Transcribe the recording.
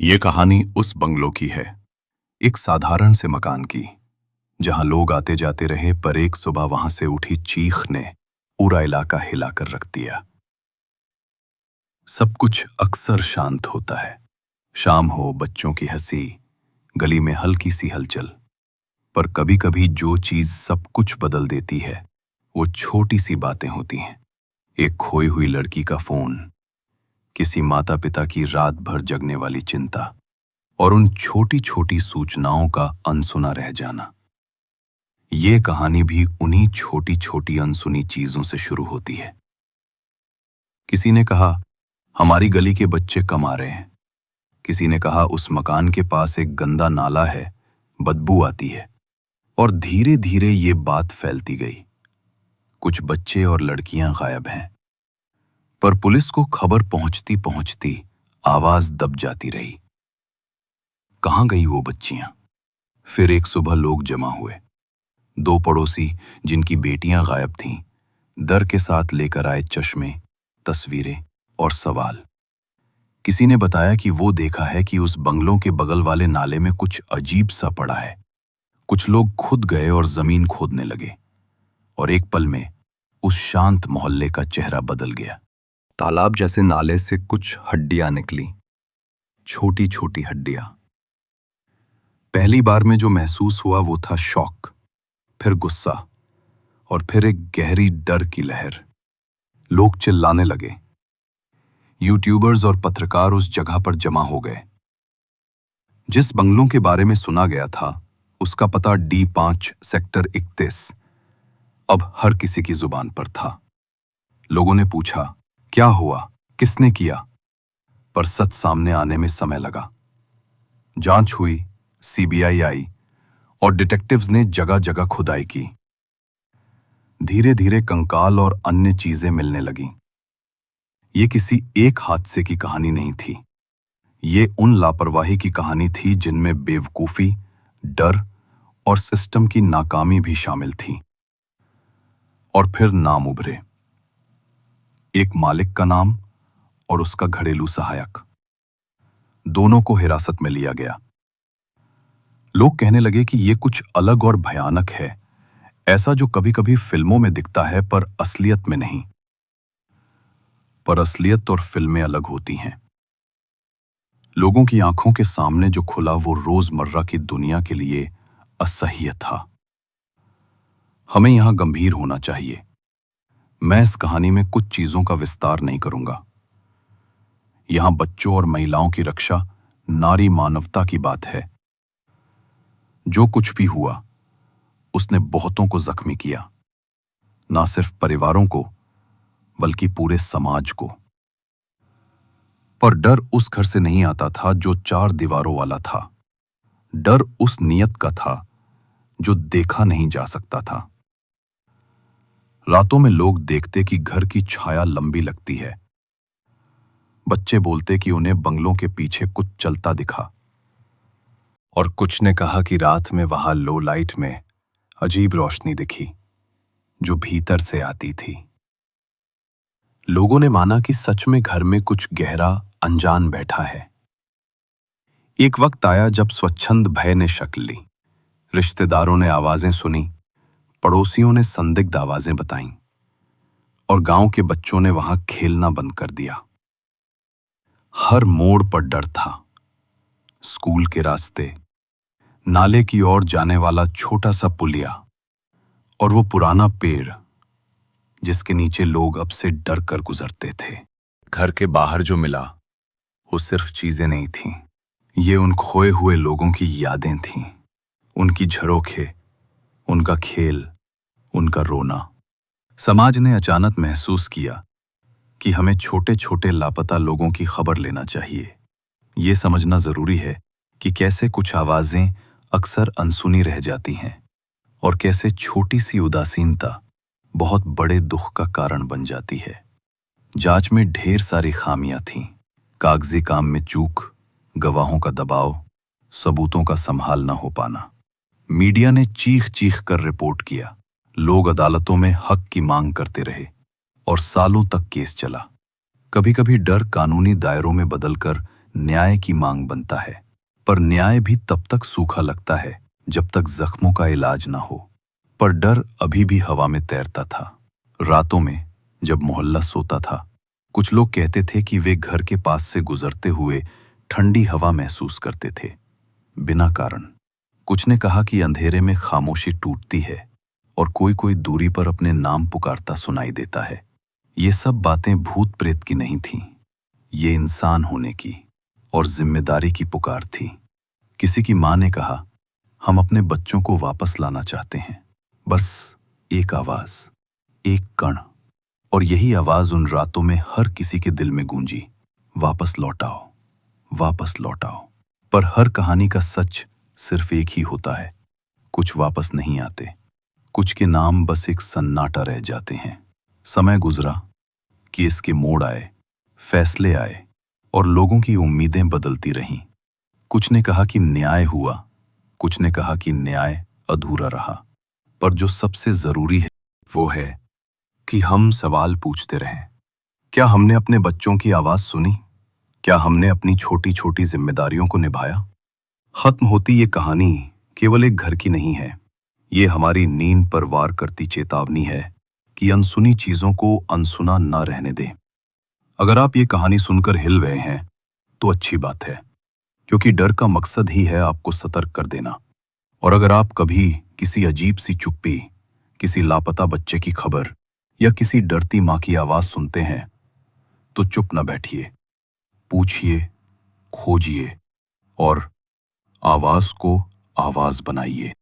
ये कहानी उस बंगलो की है, एक साधारण से मकान की, जहां लोग आते जाते रहे, पर एक सुबह वहां से उठी चीख ने पूरा इलाका हिलाकर रख दिया। सब कुछ अक्सर शांत होता है। शाम हो, बच्चों की हंसी, गली में हल्की सी हलचल। पर कभी कभी जो चीज सब कुछ बदल देती है, वो छोटी सी बातें होती हैं। एक खोई हुई लड़की का फोन, किसी माता पिता की रात भर जगने वाली चिंता, और उन छोटी छोटी सूचनाओं का अनसुना रह जाना। ये कहानी भी उन्हीं छोटी छोटी अनसुनी चीजों से शुरू होती है। किसी ने कहा, हमारी गली के बच्चे कम आ रहे हैं। किसी ने कहा, उस मकान के पास एक गंदा नाला है, बदबू आती है। और धीरे धीरे ये बात फैलती गई। कुछ बच्चे और लड़कियां गायब हैं। पर पुलिस को खबर पहुंचती पहुंचती आवाज दब जाती रही। कहां गई वो बच्चियां? फिर एक सुबह लोग जमा हुए। दो पड़ोसी, जिनकी बेटियां गायब थीं, डर के साथ लेकर आए चश्मे, तस्वीरें और सवाल। किसी ने बताया कि वो देखा है कि उस बंगलों के बगल वाले नाले में कुछ अजीब सा पड़ा है। कुछ लोग खुद गए और जमीन खोदने लगे, और एक पल में उस शांत मोहल्ले का चेहरा बदल गया। तालाब जैसे नाले से कुछ हड्डियां निकली, छोटी छोटी हड्डियां। पहली बार में जो महसूस हुआ वो था शौक, फिर गुस्सा, और फिर एक गहरी डर की लहर। लोग चिल्लाने लगे। यूट्यूबर्स और पत्रकार उस जगह पर जमा हो गए। जिस बंगलों के बारे में सुना गया था, उसका पता D5 सेक्टर 31 अब हर किसी की जुबान पर था। लोगों ने पूछा, क्या हुआ, किसने किया? पर सच सामने आने में समय लगा। जांच हुई, CBI आई, और डिटेक्टिव्स ने जगह जगह खुदाई की। धीरे धीरे कंकाल और अन्य चीजें मिलने लगीं। ये किसी एक हादसे की कहानी नहीं थी। ये उन लापरवाही की कहानी थी जिनमें बेवकूफी, डर और सिस्टम की नाकामी भी शामिल थी। और फिर नाम उभरे। एक मालिक का नाम और उसका घरेलू सहायक। दोनों को हिरासत में लिया गया। लोग कहने लगे कि ये कुछ अलग और भयानक है, ऐसा जो कभी कभी फिल्मों में दिखता है, पर असलियत में नहीं। पर असलियत और फिल्में अलग होती हैं। लोगों की आंखों के सामने जो खुला वो रोजमर्रा की दुनिया के लिए असह्य था। हमें यहां गंभीर होना चाहिए। मैं इस कहानी में कुछ चीजों का विस्तार नहीं करूंगा। यहां बच्चों और महिलाओं की रक्षा, नारी मानवता की बात है। जो कुछ भी हुआ, उसने बहुतों को जख्मी किया, ना सिर्फ परिवारों को, बल्कि पूरे समाज को। पर डर उस घर से नहीं आता था जो 4 दीवारों वाला था। डर उस नियत का था जो देखा नहीं जा सकता था। रातों में लोग देखते कि घर की छाया लंबी लगती है। बच्चे बोलते कि उन्हें बंगलों के पीछे कुछ चलता दिखा। और कुछ ने कहा कि रात में वहां लो लाइट में अजीब रोशनी दिखी, जो भीतर से आती थी। लोगों ने माना कि सच में घर में कुछ गहरा, अनजान बैठा है। एक वक्त आया जब स्वच्छंद भय ने शक्ल ली। रिश्तेदारों ने आवाजें सुनी, पड़ोसियों ने संदिग्ध आवाजें बताईं, और गांव के बच्चों ने वहां खेलना बंद कर दिया। हर मोड़ पर डर था। स्कूल के रास्ते, नाले की ओर जाने वाला छोटा सा पुलिया, और वो पुराना पेड़ जिसके नीचे लोग अब से डर कर गुजरते थे। घर के बाहर जो मिला, वो सिर्फ चीजें नहीं थीं। ये उन खोए हुए लोगों की यादें थीं। उनकी झरोखे, उनका खेल, उनका रोना। समाज ने अचानक महसूस किया कि हमें छोटे छोटे लापता लोगों की खबर लेना चाहिए। ये समझना जरूरी है कि कैसे कुछ आवाजें अक्सर अनसुनी रह जाती हैं, और कैसे छोटी सी उदासीनता बहुत बड़े दुख का कारण बन जाती है। जांच में ढेर सारी खामियां थीं। कागजी काम में चूक, गवाहों का दबाव, सबूतों का संभाल न हो पाना। मीडिया ने चीख चीख कर रिपोर्ट किया। लोग अदालतों में हक की मांग करते रहे, और सालों तक केस चला। कभी कभी डर कानूनी दायरों में बदलकर न्याय की मांग बनता है। पर न्याय भी तब तक सूखा लगता है जब तक जख्मों का इलाज ना हो। पर डर अभी भी हवा में तैरता था। रातों में जब मोहल्ला सोता था, कुछ लोग कहते थे कि वे घर के पास से गुजरते हुए ठंडी हवा महसूस करते थे, बिना कारण। कुछ ने कहा कि अंधेरे में खामोशी टूटती है और कोई कोई दूरी पर अपने नाम पुकारता सुनाई देता है। ये सब बातें भूत प्रेत की नहीं थीं, ये इंसान होने की और जिम्मेदारी की पुकार थी। किसी की माँ ने कहा, हम अपने बच्चों को वापस लाना चाहते हैं, बस एक आवाज, एक कण। और यही आवाज उन रातों में हर किसी के दिल में गूंजी, वापस लौटाओ, वापस लौटाओ। पर हर कहानी का सच सिर्फ एक ही होता है, कुछ वापस नहीं आते, कुछ के नाम बस एक सन्नाटा रह जाते हैं। समय गुजरा, केस के मोड़ आए, फैसले आए और लोगों की उम्मीदें बदलती रहीं। कुछ ने कहा कि न्याय हुआ, कुछ ने कहा कि न्याय अधूरा रहा। पर जो सबसे जरूरी है वो है कि हम सवाल पूछते रहें। क्या हमने अपने बच्चों की आवाज सुनी? क्या हमने अपनी छोटी छोटी जिम्मेदारियों को निभाया? खत्म होती ये कहानी केवल एक घर की नहीं है, ये हमारी नींद पर वार करती चेतावनी है कि अनसुनी चीजों को अनसुना ना रहने दें। अगर आप ये कहानी सुनकर हिल गए हैं तो अच्छी बात है, क्योंकि डर का मकसद ही है आपको सतर्क कर देना। और अगर आप कभी किसी अजीब सी चुप्पी, किसी लापता बच्चे की खबर या किसी डरती माँ की आवाज सुनते हैं, तो चुप न बैठिए, पूछिए, खोजिए और आवाज को आवाज बनाइए।